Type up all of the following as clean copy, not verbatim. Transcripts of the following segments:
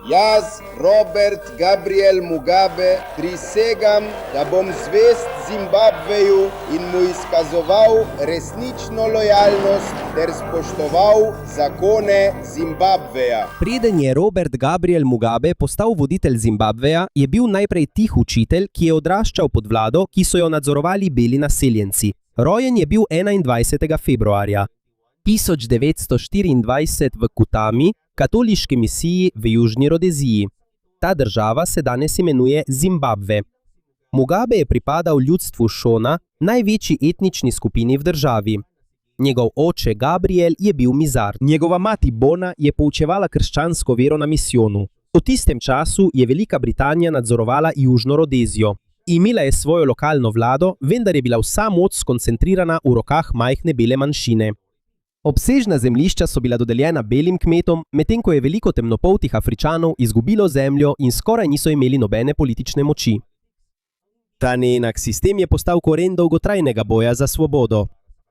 Jaz, Robert Gabriel Mugabe, prisegam, da bom zvest Zimbabveju in mu izkazoval resnično lojalnost ter spoštoval zakone Zimbabveja. Preden je Robert Gabriel Mugabe postal voditelj Zimbabveja, je bil najprej tih učitelj, ki je odraščal pod vlado, ki so jo nadzorovali beli naseljenci. Rojen je bil 21. februarja 1924 v Kutami, katoliški misiji v Južni Rodeziji. Ta država se danes imenuje Zimbabve. Mugabe je pripadal ljudstvu Šona, največji etnični skupini v državi. Njegov oče Gabriel je bil mizar. Njegova mati Bona je poučevala krščansko vero na misijonu. V tistem času je Velika Britanija nadzorovala Južno Rodezijo. Imela je svojo lokalno vlado, vendar je bila vsa moč skoncentrirana v rokah majhne bele manjšine. Obsežna zemljišča so bila dodeljena belim kmetom, medtem ko je veliko temnopoltih Afričanov izgubilo zemljo in skoraj niso imeli nobene politične moči. Ta neenak sistem je postal koren dolgotrajnega boja za svobodo.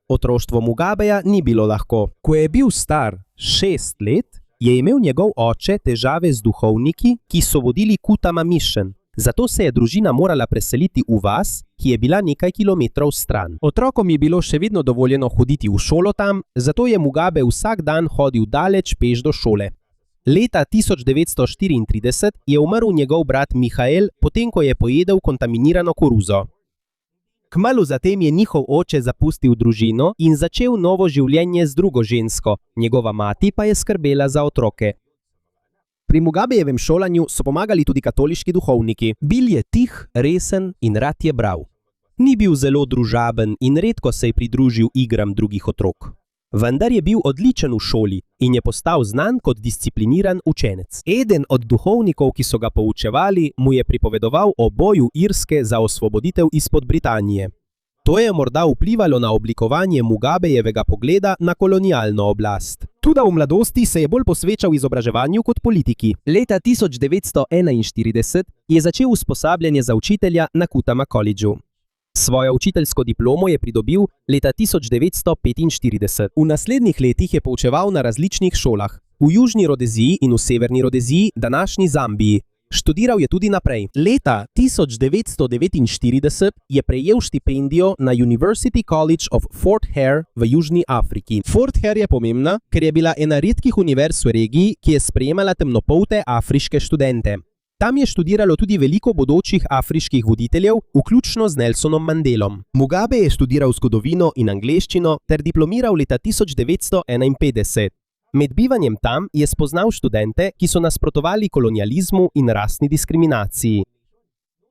Otroštvo Mugabeja ni bilo lahko. Ko je bil star 6 let, je imel njegov oče težave z duhovniki, ki so vodili Kutama Mission. Zato se je družina morala preseliti v vas, ki je bila nekaj kilometrov stran. Otrokom je bilo še vedno dovoljeno hoditi v šolo tam, zato je Mugabe vsak dan hodil daleč peš do šole. Leta 1934 je umrl njegov brat Mihael, potem ko je pojedel kontaminirano koruzo. Kmalu zatem je njihov oče zapustil družino in začel novo življenje z drugo žensko, njegova mati pa je skrbela za otroke. Pri Mugabejevem šolanju so pomagali tudi katoliški duhovniki. Bil je tih, resen in rad je bral. Ni bil zelo družaben in redko se je pridružil igram drugih otrok. Vendar je bil odličen v šoli in je postal znan kot discipliniran učenec. Eden od duhovnikov, ki so ga poučevali, mu je pripovedoval o boju Irske za osvoboditev izpod Britanije. To je morda vplivalo na oblikovanje Mugabejevega pogleda na kolonialno oblast. Tudi v mladosti se je bolj posvečal izobraževanju kot politiki. Leta 1941 je začel usposabljanje za učitelja na Kutama Collegeu. Svojo učiteljsko diplomo je pridobil leta 1945. V naslednjih letih je poučeval na različnih šolah, v Južni Rodeziji in v Severni Rodeziji, današnji Zambiji. Študiral je tudi naprej. Leta 1949 je prejel štipendijo na University College of Fort Hare v Južni Afriki. Fort Hare je pomembna, ker je bila ena redkih univerz v regiji, ki je sprejemala temnopolte afriške študente. Tam je študiralo tudi veliko bodočih afriških voditeljev, vključno z Nelsonom Mandelom. Mugabe je študiral zgodovino in angleščino ter diplomiral leta 1951. Med bivanjem tam je spoznal študente, ki so nasprotovali kolonializmu in rasni diskriminaciji.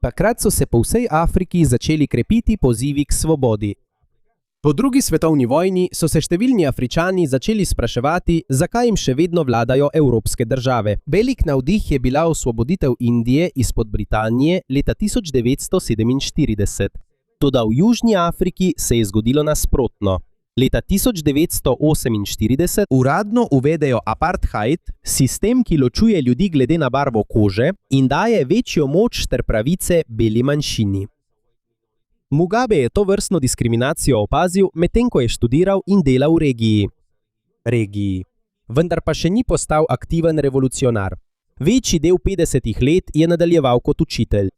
Takrat so se po vsej Afriki začeli krepiti pozivi k svobodi. Po drugi svetovni vojni so se številni Afričani začeli spraševati, zakaj jim še vedno vladajo evropske države. Velik navdih je bila osvoboditev Indije izpod Britanije leta 1947. Toda v Južni Afriki se je zgodilo nasprotno. Leta 1948 uradno uvedejo apartheid, sistem, ki ločuje ljudi glede na barvo kože in daje večjo moč ter pravice beli manjšini. Mugabe je to vrstno diskriminacijo opazil, medtem ko je študiral in delal v regiji. Vendar pa še ni postal aktiven revolucionar. Večji del 50 let je nadaljeval kot učitelj.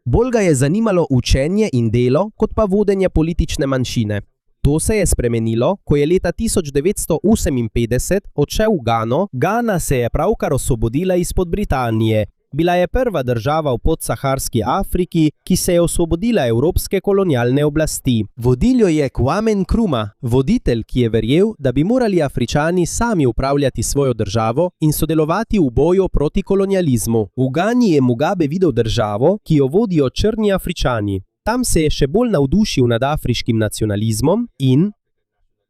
Bolj ga je zanimalo učenje in delo, kot pa vodenje politične manjšine. To se je spremenilo, ko je leta 1958 odšel v Gano. Gana se je pravkar osvobodila izpod Britanije. Bila je prva država v podsaharski Afriki, ki se je osvobodila evropske kolonialne oblasti. Vodil jo je Kwame Nkrumah, voditelj, ki je verjel, da bi morali Afričani sami upravljati svojo državo in sodelovati v boju proti kolonializmu. V Gani je Mugabe videl državo, ki jo vodijo črni Afričani. Tam se je še bolj navdušil nad afriškim nacionalizmom in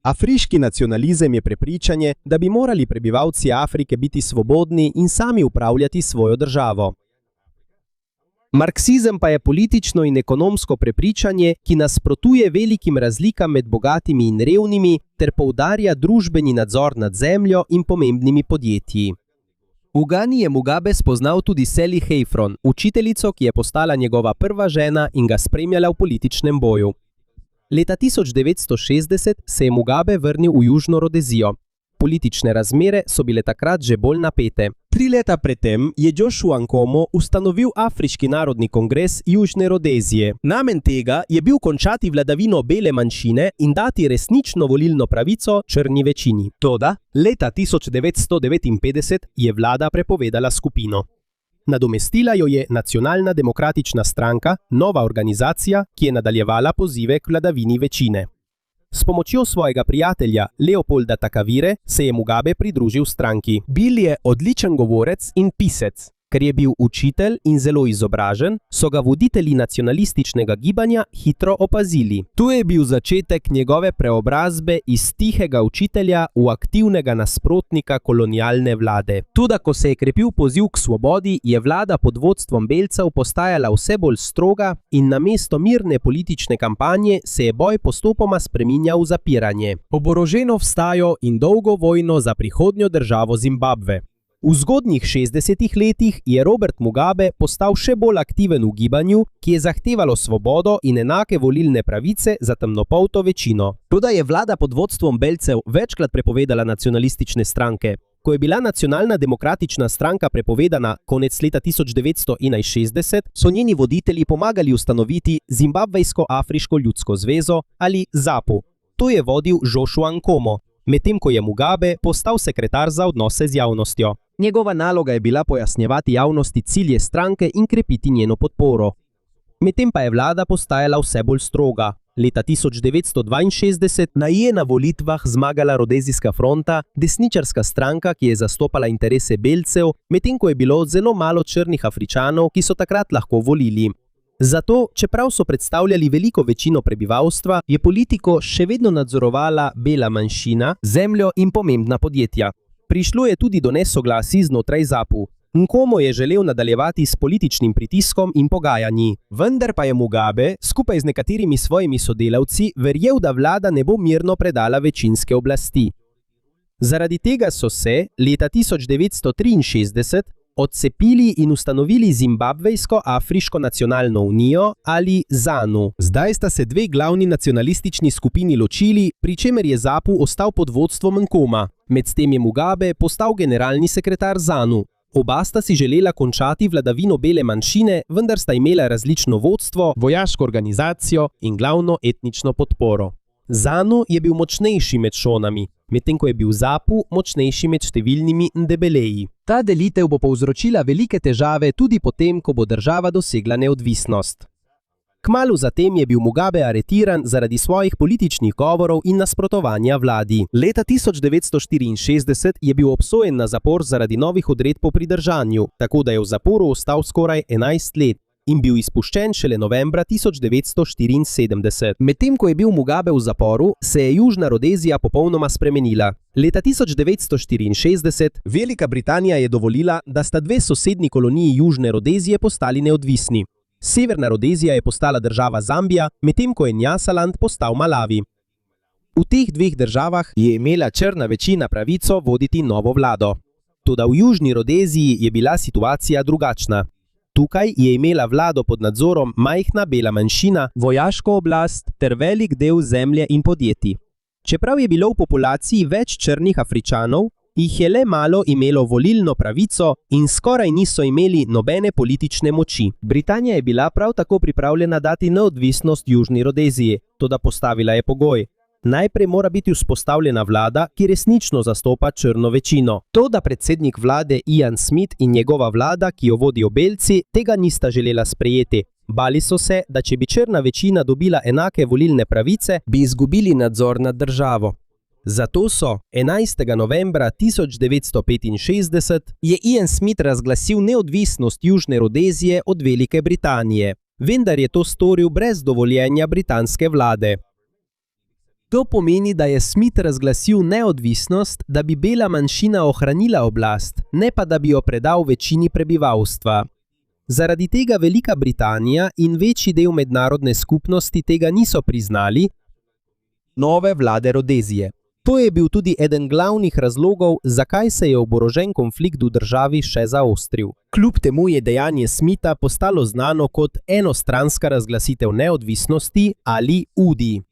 afriški nacionalizem je prepričanje, da bi morali prebivalci Afrike biti svobodni in sami upravljati svojo državo. Marksizem pa je politično in ekonomsko prepričanje, ki nasprotuje velikim razlikam med bogatimi in revnimi ter poudarja družbeni nadzor nad zemljo in pomembnimi podjetji. V Gani je Mugabe spoznal tudi Sally Heyfron, učiteljico, ki je postala njegova prva žena in ga spremljala v političnem boju. Leta 1960 se je Mugabe vrnil v Južno Rodezijo. Politične razmere so bile takrat že bolj napete. 3 leta predtem je Joshua Nkomo ustanovil Afriški narodni kongres Južne Rodezije. Namen tega je bil končati vladavino bele manjšine in dati resnično volilno pravico črni večini. Toda leta 1959 je vlada prepovedala skupino. Nadomestila jo je Nacionalna demokratična stranka, nova organizacija, ki je nadaljevala pozive k vladavini večine. S pomočjo svojega prijatelja Leopolda Takavire se je Mugabe pridružil stranki. Bil je odličen govorec in pisec. Ker je bil učitelj in zelo izobražen, so ga voditelji nacionalističnega gibanja hitro opazili. Tu je bil začetek njegove preobrazbe iz tihega učitelja v aktivnega nasprotnika kolonialne vlade. Tudi ko se je krepil poziv k svobodi, je vlada pod vodstvom belcev postajala vse bolj stroga in namesto mirne politične kampanje se je boj postopoma spreminjal v zapiranje. Oboroženo vstajo in dolgo vojno za prihodnjo državo Zimbabve. V zgodnjih 60. letih je Robert Mugabe postal še bolj aktiven v gibanju, ki je zahtevalo svobodo in enake volilne pravice za temnopolto večino. Toda je vlada pod vodstvom belcev večkrat prepovedala nacionalistične stranke. Ko je bila Nacionalna demokratična stranka prepovedana konec leta 1961, so njeni voditelji pomagali ustanoviti Zimbabvejsko-afriško ljudsko zvezo ali ZAPU. To je vodil Joshua Nkomo, medtem ko je Mugabe postal sekretar za odnose z javnostjo. Njegova naloga je bila pojasnjevati javnosti cilje stranke in krepiti njeno podporo. Medtem pa je vlada postajala vse bolj stroga. Leta 1962 je na volitvah zmagala Rodezijska fronta, desničarska stranka, ki je zastopala interese belcev, medtem ko je bilo zelo malo črnih Afričanov, ki so takrat lahko volili. Zato, čeprav so predstavljali veliko večino prebivalstva, je politiko še vedno nadzorovala bela manjšina, zemljo in pomembna podjetja. Prišlo je tudi do nesoglasij znotraj ZAPU. Nkomo je želel nadaljevati s političnim pritiskom in pogajanji, vendar pa je Mugabe skupaj z nekaterimi svojimi sodelavci verjel, da vlada ne bo mirno predala večinske oblasti. Zaradi tega so se leta 1963 odcepili in ustanovili Zimbabvejsko-afriško nacionalno unijo ali ZANU. Zdaj sta se dve glavni nacionalistični skupini ločili, pri čemer je ZAPU ostal pod vodstvom Nkoma. Medtem je Mugabe postal generalni sekretar ZANU. Oba sta si želela končati vladavino bele manjšine, vendar sta imela različno vodstvo, vojaško organizacijo in glavno etnično podporo. ZANU je bil močnejši med šonami, medtem ko je bil ZAPU močnejši med številnimi ndebeleji. Ta delitev bo povzročila velike težave tudi potem, ko bo država dosegla neodvisnost. Kmalu zatem je bil Mugabe aretiran zaradi svojih političnih govorov in nasprotovanja vladi. Leta 1964 je bil obsojen na zapor zaradi novih odredb o pridržanju, tako da je v zaporu ostal skoraj 11 let. In bil izpuščen šele novembra 1974. Medtem ko je bil Mugabe v zaporu, se je Južna Rodezija popolnoma spremenila. Leta 1964 Velika Britanija je dovolila, da sta dve sosednji koloniji Južne Rodezije postali neodvisni. Severna Rodezija je postala država Zambija, medtem ko je Nyasaland postal Malawi. V teh dveh državah je imela črna večina pravico voditi novo vlado. Toda v Južni Rodeziji je bila situacija drugačna. Tukaj je imela vlado pod nadzorom majhna bela manjšina, vojaško oblast ter velik del zemlje in podjetij. Čeprav je bilo v populaciji več črnih Afričanov, jih je le malo imelo volilno pravico in skoraj niso imeli nobene politične moči. Britanija je bila prav tako pripravljena dati neodvisnost Južni Rodeziji, toda postavila je pogoj. Najprej mora biti vzpostavljena vlada, ki resnično zastopa črno večino. To, da predsednik vlade Ian Smith in njegova vlada, ki jo vodijo belci, tega nista želela sprejeti. Bali so se, da če bi črna večina dobila enake volilne pravice, bi izgubili nadzor nad državo. Zato so 11. novembra 1965 je Ian Smith razglasil neodvisnost Južne Rodezije od Velike Britanije. Vendar je to storil brez dovoljenja britanske vlade. To pomeni, da je Smith razglasil neodvisnost, da bi bela manjšina ohranila oblast, ne pa da bi jo predal večini prebivalstva. Zaradi tega Velika Britanija in večji del mednarodne skupnosti tega niso priznali nove vlade Rodezije. To je bil tudi eden glavnih razlogov, zakaj se je oborožen konflikt v državi še zaostril. Kljub temu je dejanje Smitha postalo znano kot enostranska razglasitev neodvisnosti ali UDI.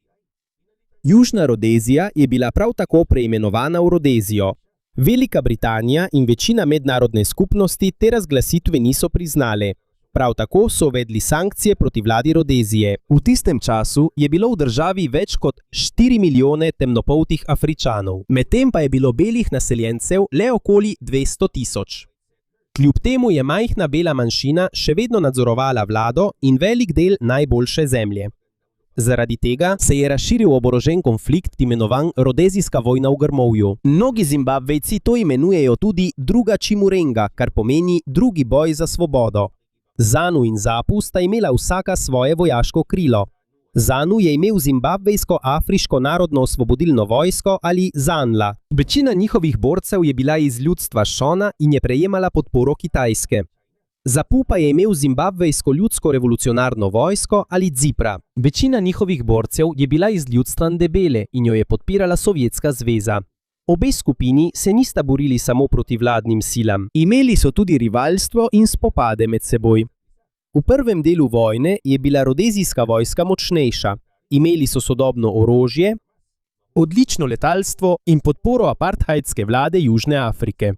Južna Rodezija je bila prav tako preimenovana v Rodezijo. Velika Britanija in večina mednarodne skupnosti te razglasitve niso priznale. Prav tako so uvedli sankcije proti vladi Rodezije. V tistem času je bilo v državi več kot 4 milijone temnopoltih Afričanov, medtem pa je bilo belih naseljencev le okoli 200 tisoč. Kljub temu je majhna bela manjšina še vedno nadzorovala vlado in velik del najboljše zemlje. Zaradi tega se je razširil oborožen konflikt, imenovan Rodezijska vojna v grmovju. Mnogi Zimbabvejci to imenujejo tudi druga Chimurenga, kar pomeni drugi boj za svobodo. ZANU in ZAPU sta imela vsaka svoje vojaško krilo. ZANU je imel Zimbabvejsko-afriško narodno osvobodilno vojsko ali ZANLA. Večina njihovih borcev je bila iz ljudstva Šona in je prejemala podporo Kitajske. ZAPU pa je imel Zimbabvejsko ljudsko revolucionarno vojsko ali ZIPRA. Večina njihovih borcev je bila iz ljudstva Ndebele in jo je podpirala Sovjetska zveza. Obe skupini se nista borili samo proti vladnim silam. Imeli so tudi rivalstvo in spopade med seboj. V prvem delu vojne je bila rodezijska vojska močnejša. Imeli so sodobno orožje, odlično letalstvo in podporo apartheidske vlade Južne Afrike.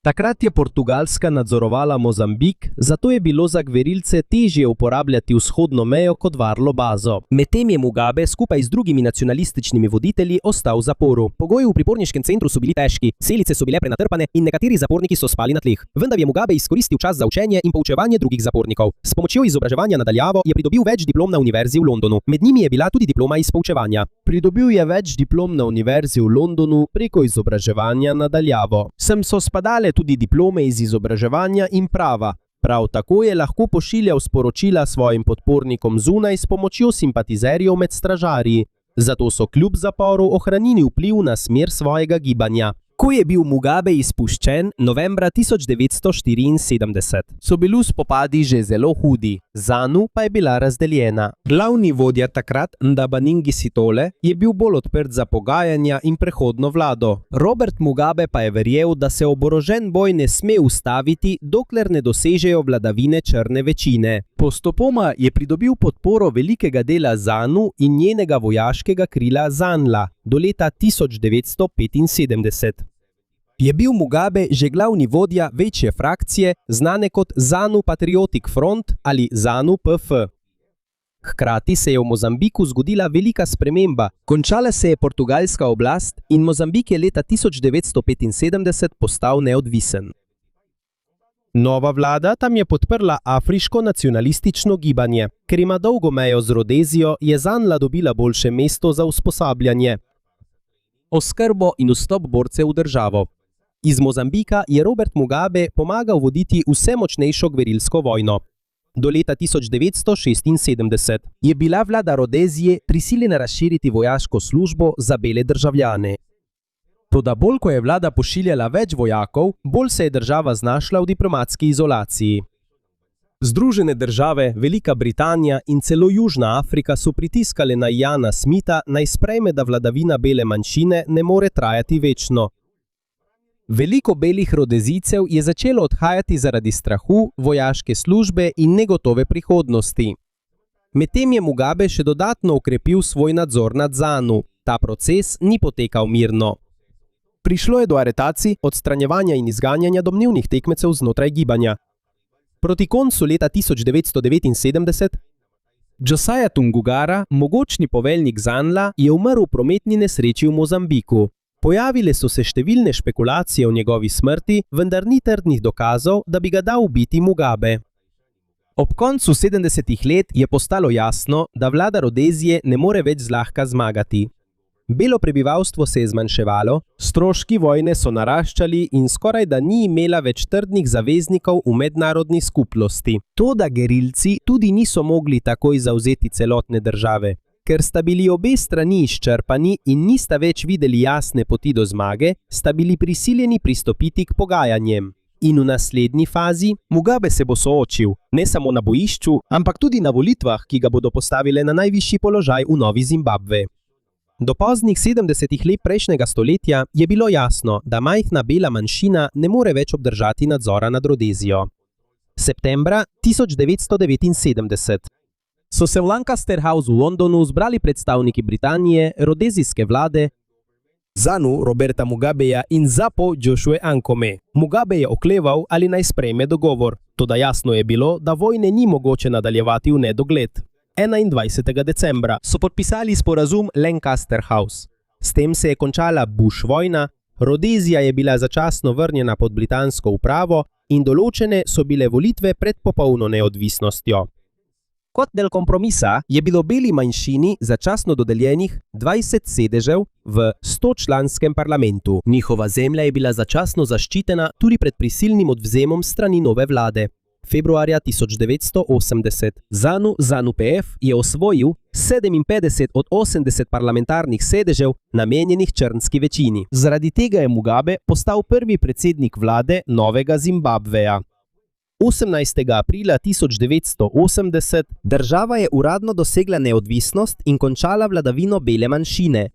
Takrat je Portugalska nadzorovala Mozambik, zato je bilo za gverilce težje uporabljati vzhodno mejo kot varno bazo. Medtem je Mugabe skupaj z drugimi nacionalističnimi voditelji ostal v zaporu. Pogoji v priporniškem centru so bili težki, celice so bile prenatrpane in nekateri zaporniki so spali na tleh. Vendar je Mugabe izkoristil čas za učenje in poučevanje drugih zapornikov. S pomočjo izobraževanja na daljavo je pridobil več diplom na univerzi v Londonu. Med njimi je bila tudi diploma iz poučevanja. Pridobil je več diplom na univerzi v Londonu preko izobraževanja na daljavo. Sem so spadale tudi diplome iz izobraževanja in prava. Prav tako je lahko pošiljal sporočila svojim podpornikom zunaj s pomočjo simpatizerjev med stražarji. Zato so kljub zaporu ohranili vpliv na smer svojega gibanja. Ko je bil Mugabe izpuščen novembra 1974, so bili spopadi že zelo hudi, ZANU pa je bila razdeljena. Glavni vodja takrat, Ndabaningi Sitole, je bil bolj odprt za pogajanja in prehodno vlado. Robert Mugabe pa je verjel, da se oborožen boj ne sme ustaviti, dokler ne dosežejo vladavine črne večine. Postopoma je pridobil podporo velikega dela ZANU in njenega vojaškega krila ZANLA do leta 1975. Je bil Mugabe že glavni vodja večje frakcije, znane kot ZANU Patriotic Front ali ZANU PF. Hkrati se je v Mozambiku zgodila velika sprememba. Končala se je portugalska oblast in Mozambik je leta 1975 postal neodvisen. Nova vlada tam je podprla afriško nacionalistično gibanje. Ker ima dolgo mejo z Rodezijo, je ZANLA dobila boljše mesto za usposabljanje, oskrbo in vstop borcev v državo. Iz Mozambika je Robert Mugabe pomagal voditi vse močnejšo gverilsko vojno. Do leta 1976 je bila vlada Rodezije prisiljena razširiti vojaško službo za bele državljane. Toda bolj ko je vlada pošiljala več vojakov, bolj se je država znašla v diplomatski izolaciji. Združene države, Velika Britanija in celo Južna Afrika so pritiskale na Iana Smitha, naj sprejme, da vladavina bele manjšine ne more trajati večno. Veliko belih Rodezijcev je začelo odhajati zaradi strahu, vojaške službe in negotove prihodnosti. Medtem je Mugabe še dodatno okrepil svoj nadzor nad ZANU. Ta proces ni potekal mirno. Prišlo je do aretacij, odstranjevanja in izganjanja domnevnih tekmecev znotraj gibanja. Proti koncu leta 1979 Josiah Tungugara, mogočni poveljnik ZANLA, je umrl v prometni nesreči v Mozambiku. Pojavile so se številne špekulacije o njegovi smrti, vendar ni trdnih dokazov, da bi ga dal ubiti Mugabe. Ob koncu 70-ih let je postalo jasno, da vlada Rodezije ne more več zlahka zmagati. Belo prebivalstvo se je zmanjševalo, stroški vojne so naraščali in skoraj da ni imela več trdnih zaveznikov v mednarodni skupnosti. Toda gerilci tudi niso mogli takoj zavzeti celotne države. Ker sta bili obe strani izčrpani in nista več videli jasne poti do zmage, sta bili prisiljeni pristopiti k pogajanjem. In v naslednji fazi Mugabe se bo soočil, ne samo na bojišču, ampak tudi na volitvah, ki ga bodo postavile na najvišji položaj v Novi Zimbabve. Do poznih 70-ih let prejšnjega stoletja je bilo jasno, da majhna bela manjšina ne more več obdržati nadzora nad Rodezijo. Septembra 1979. so se v Lancaster House v Londonu zbrali predstavniki Britanije, rodezijske vlade, ZANU Roberta Mugabeja in ZAPO Joshue Ankome. Mugabe je okleval, ali naj sprejme dogovor, toda jasno je bilo, da vojne ni mogoče nadaljevati v nedogled. 21. decembra so podpisali sporazum Lancaster House. S tem se je končala Bush vojna, Rodezija je bila začasno vrnjena pod britansko upravo in določene so bile volitve pred popolno neodvisnostjo. Kot del kompromisa je bilo beli manjšini začasno dodeljenih 20 sedežev v 100-članskem parlamentu. Njihova zemlja je bila začasno zaščitena tudi pred prisilnim odvzemom strani nove vlade. Februarja 1980 ZANU-PF je osvojil 57 od 80 parlamentarnih sedežev namenjenih črnski večini. Zaradi tega je Mugabe postal prvi predsednik vlade novega Zimbabveja. 18. aprila 1980 država je uradno dosegla neodvisnost in končala vladavino bele manjšine.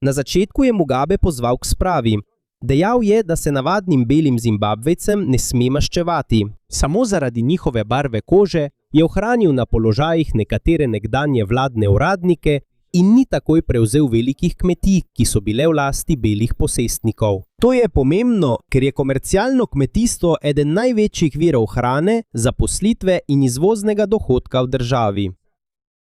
Na začetku je Mugabe pozval k spravi. Dejal je, da se navadnim belim Zimbabvejcem ne sme maščevati. Samo zaradi njihove barve kože je ohranil na položajih nekatere nekdanje vladne uradnike in ni takoj prevzel velikih kmetij, ki so bile v lasti belih posestnikov. To je pomembno, ker je komercialno kmetijstvo eden največjih virov hrane, zaposlitve in izvoznega dohodka v državi.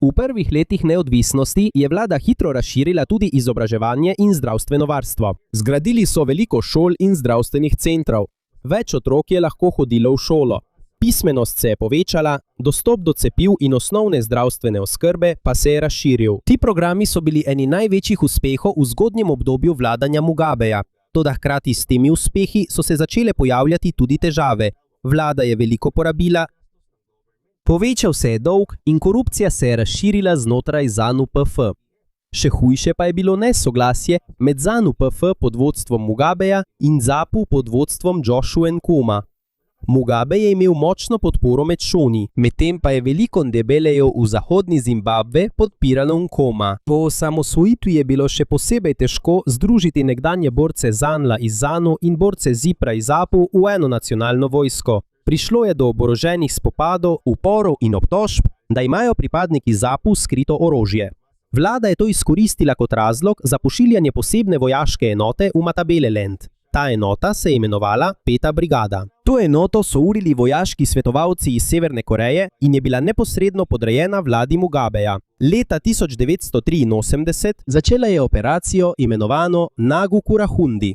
V prvih letih neodvisnosti je vlada hitro razširila tudi izobraževanje in zdravstveno varstvo. Zgradili so veliko šol in zdravstvenih centrov. Več otrok je lahko hodilo v šolo. Pismenost se je povečala, dostop do cepiv in osnovne zdravstvene oskrbe pa se je razširil. Ti programi so bili eni največjih uspehov v zgodnjem obdobju vladanja Mugabeja. Toda hkrati s temi uspehi so se začele pojavljati tudi težave. Vlada je veliko porabila, povečal se je dolg in korupcija se je razširila znotraj ZANU-PF. Še hujše pa je bilo nesoglasje med ZANU-PF pod vodstvom Mugabeja in ZAPU pod vodstvom Joshua Nkoma. Mugabe je imel močno podporo med Šoni, medtem pa je veliko Ndebelejev v zahodni Zimbabve podpiralo Nkoma. Po osamosvojitvi je bilo še posebej težko združiti nekdanje borce ZANLA iz ZANU in borce ZIPRA iz ZAPU v eno nacionalno vojsko. Prišlo je do oboroženih spopadov, uporov in obtožb, da imajo pripadniki ZAPU skrito orožje. Vlada je to izkoristila kot razlog za pošiljanje posebne vojaške enote v Matabeleland. Ta enota se je imenovala 5. brigada. To enoto so urili vojaški svetovalci iz Severne Koreje in je bila neposredno podrejena vladi Mugabeja. Leta 1983 začela je operacijo imenovano Nagu Kurahundi.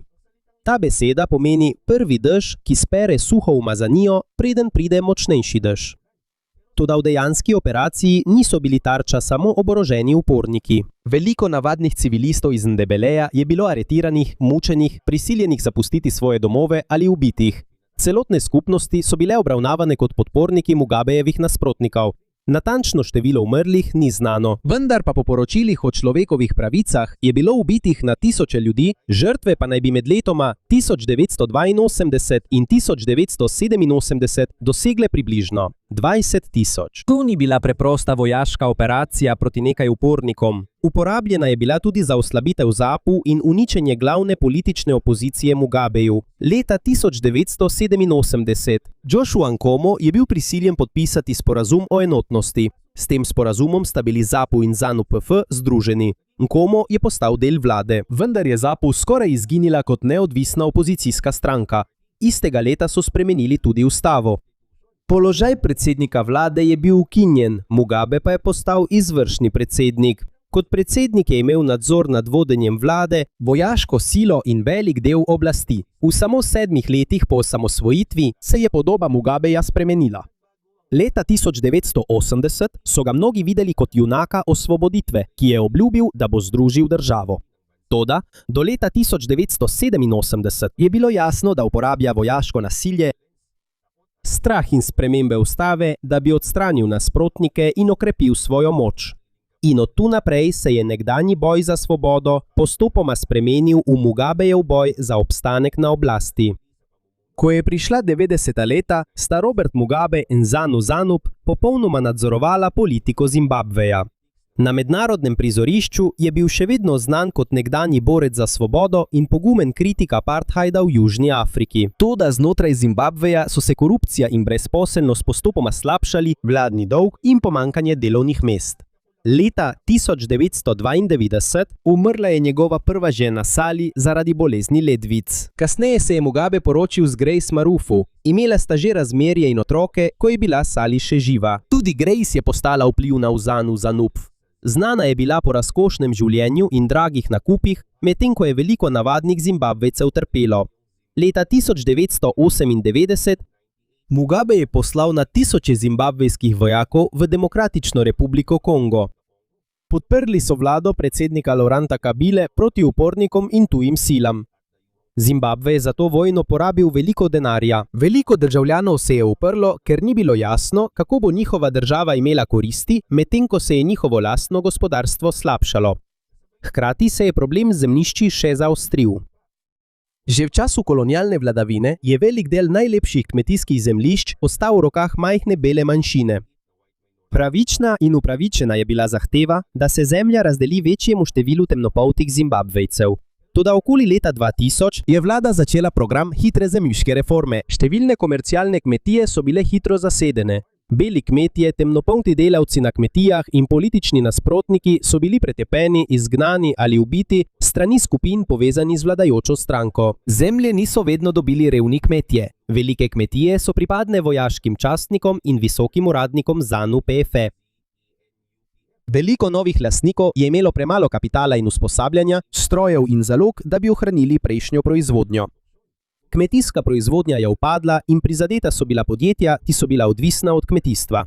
Ta beseda pomeni prvi dež, ki spere suho umazanijo, preden pride močnejši dež. Toda v dejanski operaciji niso bili tarča samo oboroženi uporniki. Veliko navadnih civilistov iz Ndebeleja je bilo aretiranih, mučenih, prisiljenih zapustiti svoje domove ali ubitih. Celotne skupnosti so bile obravnavane kot podporniki Mugabejevih nasprotnikov. Natančno število umrlih ni znano, vendar pa po poročilih o človekovih pravicah je bilo ubitih na tisoče ljudi, žrtve pa naj bi med letoma 1982 in 1987 dosegle približno 20 tisoč. To ni bila preprosta vojaška operacija proti nekaj upornikom. Uporabljena je bila tudi za oslabitev ZAPU in uničenje glavne politične opozicije Mugabeju. Leta 1987 Joshua Nkomo je bil prisiljen podpisati sporazum o enotnosti. S tem sporazumom sta bili ZAPU in ZANU-PF združeni. Nkomo je postal del vlade, vendar je ZAPU skoraj izginila kot neodvisna opozicijska stranka. Istega leta so spremenili tudi ustavo. Položaj predsednika vlade je bil ukinjen, Mugabe pa je postal izvršni predsednik. Kot predsednik je imel nadzor nad vodenjem vlade, vojaško silo in velik del oblasti. V samo 7 letih po osamosvojitvi se je podoba Mugabeja spremenila. Leta 1980 so ga mnogi videli kot junaka osvoboditve, ki je obljubil, da bo združil državo. Toda do leta 1987 je bilo jasno, da uporablja vojaško nasilje, strah in spremembe ustave, da bi odstranil nasprotnike in okrepil svojo moč. In od tu naprej se je nekdanji boj za svobodo postopoma spremenil v Mugabejev boj za obstanek na oblasti. Ko je prišla 90. leta, sta Robert Mugabe in ZANU-ZANUP popolnoma nadzorovala politiko Zimbabveja. Na mednarodnem prizorišču je bil še vedno znan kot nekdanji borec za svobodo in pogumen kritik apartheida v Južni Afriki. Toda znotraj Zimbabveja so se korupcija in brezposelnost postopoma slabšali, vladni dolg in pomanjkanje delovnih mest. Leta 1992 umrla je njegova prva žena Sally zaradi bolezni ledvic. Kasneje se je Mugabe poročil z Grace Marufu. Imela sta že razmerje in otroke, ko je bila Sally še živa. Tudi Grace je postala vplivna v ZANU. Znana je bila po razkošnem življenju in dragih nakupih, medtem ko je veliko navadnih Zimbabvejcev trpelo. Leta 1998 Mugabe je poslal na tisoče zimbabvejskih vojakov v Demokratično republiko Kongo. Podprli so vlado predsednika Laurenta Kabile proti upornikom in tujim silam. Zimbabve je za to vojno porabil veliko denarja. Veliko državljanov se je uprlo, ker ni bilo jasno, kako bo njihova država imela koristi, medtem ko se je njihovo lastno gospodarstvo slabšalo. Hkrati se je problem z zemljišči še zaostril. Že v času kolonialne vladavine je velik del najlepših kmetijskih zemljišč ostal v rokah majhne bele manjšine. Pravična in upravičena je bila zahteva, da se zemlja razdeli večjemu številu temnopoltih Zimbabvejcev. Toda okoli leta 2000 je vlada začela program hitre zemljiške reforme. Številne komercialne kmetije so bile hitro zasedene. Beli kmetje, temnopolti delavci na kmetijah in politični nasprotniki so bili pretepeni, izgnani ali ubiti strani skupin povezani z vladajočo stranko. Zemlje niso vedno dobili revni kmetje. Velike kmetije so pripadne vojaškim častnikom in visokim uradnikom ZANU-PF. Veliko novih lastnikov je imelo premalo kapitala in usposabljanja, strojev in zalog, da bi ohranili prejšnjo proizvodnjo. Kmetijska proizvodnja je upadla in prizadeta so bila podjetja, ki so bila odvisna od kmetijstva.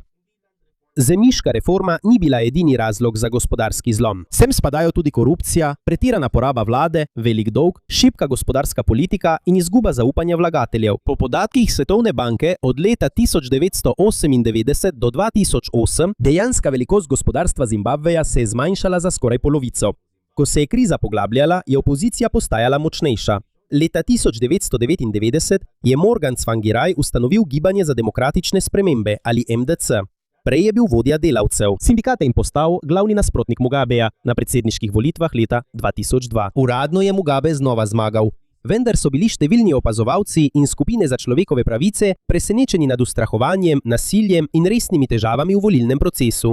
Zemljiška reforma ni bila edini razlog za gospodarski zlom. Sem spadajo tudi korupcija, pretirana poraba vlade, velik dolg, šibka gospodarska politika in izguba zaupanja vlagateljev. Po podatkih Svetovne banke od leta 1998 do 2008 dejanska velikost gospodarstva Zimbabveja se je zmanjšala za skoraj polovico. Ko se je kriza poglabljala, je opozicija postajala močnejša. Leta 1999 je Morgan Tsvangirai ustanovil Gibanje za demokratične spremembe ali MDC. Prej je bil vodja delavcev. Sindikate in postal glavni nasprotnik Mugabeja na predsedniških volitvah leta 2002. Uradno je Mugabe znova zmagal. Vendar so bili številni opazovalci in skupine za človekove pravice presenečeni nad ustrahovanjem, nasiljem in resnimi težavami v volilnem procesu.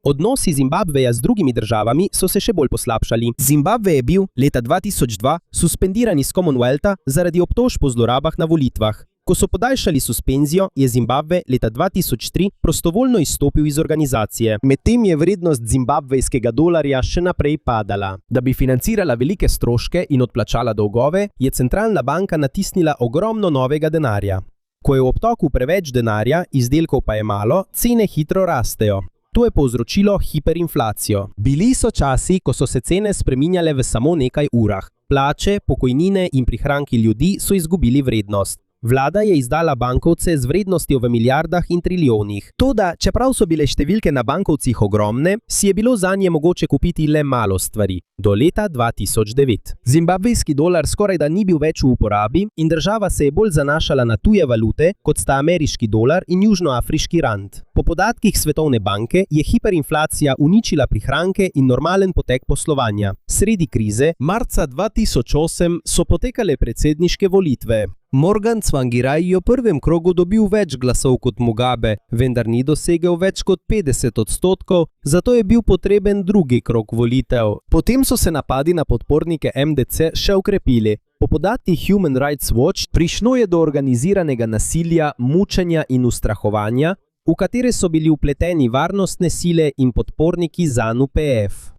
Odnosi Zimbabveja z drugimi državami so se še bolj poslabšali. Zimbabve je bil leta 2002 suspendiran iz Commonwealtha zaradi obtožb o zlorabah na volitvah. Ko so podaljšali suspenzijo, je Zimbabve leta 2003 prostovoljno izstopil iz organizacije. Medtem je vrednost zimbabvejskega dolarja še naprej padala. Da bi financirala velike stroške in odplačala dolgove, je centralna banka natisnila ogromno novega denarja. Ko je v obtoku preveč denarja, izdelkov pa je malo, cene hitro rastejo. To je povzročilo hiperinflacijo. Bili so časi, ko so se cene spreminjale v samo nekaj urah. Plače, pokojnine in prihranki ljudi so izgubili vrednost. Vlada je izdala bankovce z vrednostjo v milijardah in trilijonih. Toda, čeprav so bile številke na bankovcih ogromne, si je bilo zanje mogoče kupiti le malo stvari. Do leta 2009. Zimbabvejski dolar skorajda ni bil več v uporabi in država se je bolj zanašala na tuje valute, kot sta ameriški dolar in južnoafriški rand. Po podatkih Svetovne banke je hiperinflacija uničila prihranke in normalen potek poslovanja. Sredi krize, marca 2008, so potekale predsedniške volitve. Morgan Tsvangirai je v prvem krogu dobil več glasov kot Mugabe, vendar ni dosegel več kot 50%, zato je bil potreben drugi krog volitev. Potem so se napadi na podpornike MDC še okrepili. Po podatkih Human Rights Watch prišlo je do organiziranega nasilja, mučenja in ustrahovanja, v katere so bili vpleteni varnostne sile in podporniki ZANU-PF.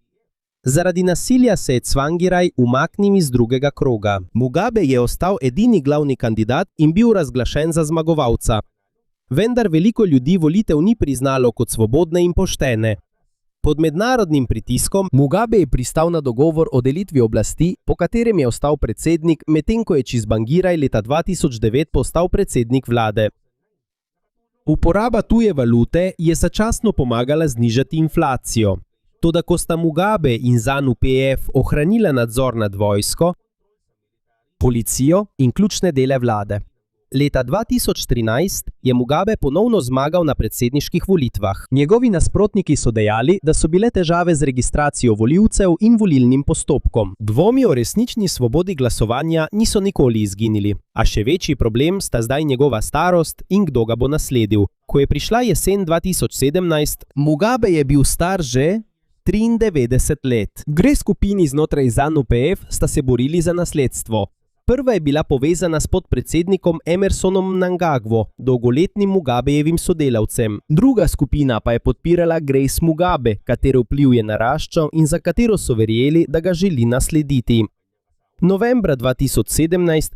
Zaradi nasilja se je Tsvangirai umaknil iz drugega kroga. Mugabe je ostal edini glavni kandidat in bil razglašen za zmagovalca. Vendar veliko ljudi volitev ni priznalo kot svobodne in poštene. Pod mednarodnim pritiskom Mugabe je pristal na dogovor o delitvi oblasti, po katerem je ostal predsednik, medtem ko je Tsvangirai leta 2009 postal predsednik vlade. Uporaba tuje valute je začasno pomagala znižati inflacijo. Toda ko sta Mugabe in ZANU-PF ohranila nadzor nad vojsko, policijo in ključne dele vlade. Leta 2013 je Mugabe ponovno zmagal na predsedniških volitvah. Njegovi nasprotniki so dejali, da so bile težave z registracijo volivcev in volilnim postopkom. Dvomi o resnični svobodi glasovanja niso nikoli izginili, a še večji problem sta zdaj njegova starost in kdo ga bo nasledil. Ko je prišla jesen 2017, Mugabe je bil star že 93 let. Gre skupini znotraj ZANU-PF sta se borili za nasledstvo. Prva je bila povezana s podpredsednikom Emersonom Mnangagvo, dolgoletnim Mugabejevim sodelavcem. Druga skupina pa je podpirala Grace Mugabe, katere vpliv je naraščal in za katero so verjeli, da ga želi naslediti. Novembra 2017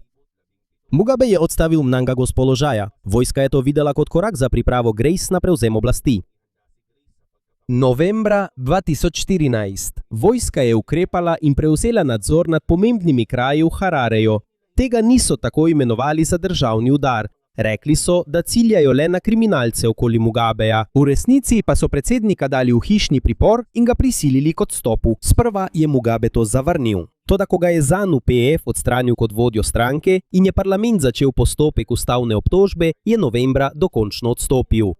Mugabe je odstavil Mnangagvo z položaja. Vojska je to videla kot korak za pripravo Grace na prevzem oblasti. Novembra 2014. Vojska je ukrepala in prevzela nadzor nad pomembnimi kraji v Harareju. Tega niso tako imenovali za državni udar. Rekli so, da ciljajo le na kriminalce okoli Mugabeja. V resnici pa so predsednika dali v hišni pripor in ga prisilili k odstopu. Sprva je Mugabe to zavrnil. Toda ko ga je ZANU-PF odstranil kot vodjo stranke in je parlament začel postopek ustavne obtožbe, je novembra dokončno odstopil.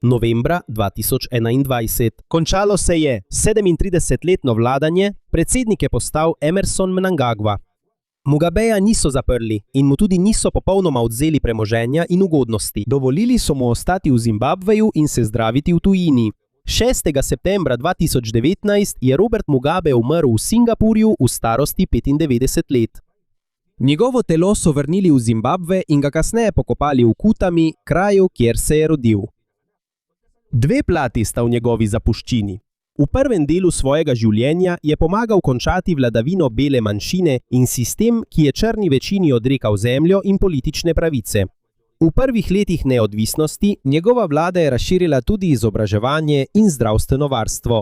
Novembra 2021. Končalo se je 37-letno vladanje, predsednik je postal Emerson Mnangagwa. Mugabeja niso zaprli in mu tudi niso popolnoma odvzeli premoženja in ugodnosti. Dovolili so mu ostati v Zimbabveju in se zdraviti v tujini. 6. septembra 2019 je Robert Mugabe umrl v Singapurju v starosti 95 let. Njegovo telo so vrnili v Zimbabve in ga kasneje pokopali v Kutami, kraju, kjer se je rodil. Dve plati sta v njegovi zapuščini. V prvem delu svojega življenja je pomagal končati vladavino bele manjšine in sistem, ki je črni večini odrekal zemljo in politične pravice. V prvih letih neodvisnosti njegova vlada je razširila tudi izobraževanje in zdravstveno varstvo.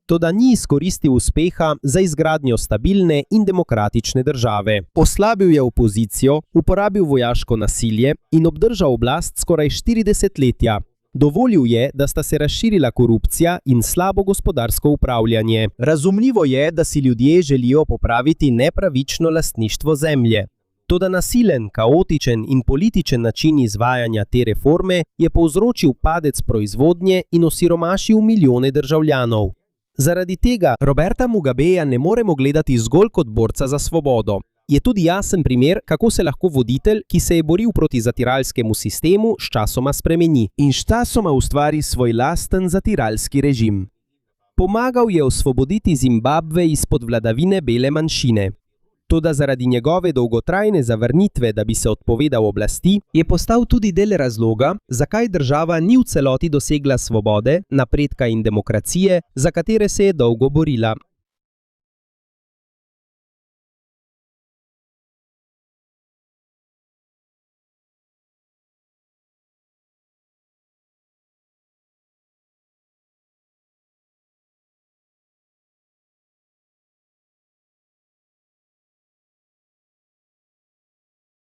Toda ni izkoristil uspeha za izgradnjo stabilne in demokratične države. Oslabil je opozicijo, uporabil vojaško nasilje in obdržal oblast skoraj 40 letja. Dovolil je, da sta se razširila korupcija in slabo gospodarsko upravljanje. Razumljivo je, da si ljudje želijo popraviti nepravično lastništvo zemlje. Toda nasilen, kaotičen in političen način izvajanja te reforme je povzročil padec proizvodnje in osiromašil milijone državljanov. Zaradi tega Roberta Mugabeja ne moremo gledati zgolj kot borca za svobodo. Je tudi jasen primer, kako se lahko voditelj, ki se je boril proti zatiralskemu sistemu, sčasoma spremeni in sčasoma ustvari svoj lasten zatiralski režim. Pomagal je osvoboditi Zimbabve izpod vladavine bele manjšine. Toda zaradi njegove dolgotrajne zavrnitve, da bi se odpovedal oblasti, je postal tudi del razloga, zakaj država ni v celoti dosegla svobode, napredka in demokracije, za katere se je dolgo borila.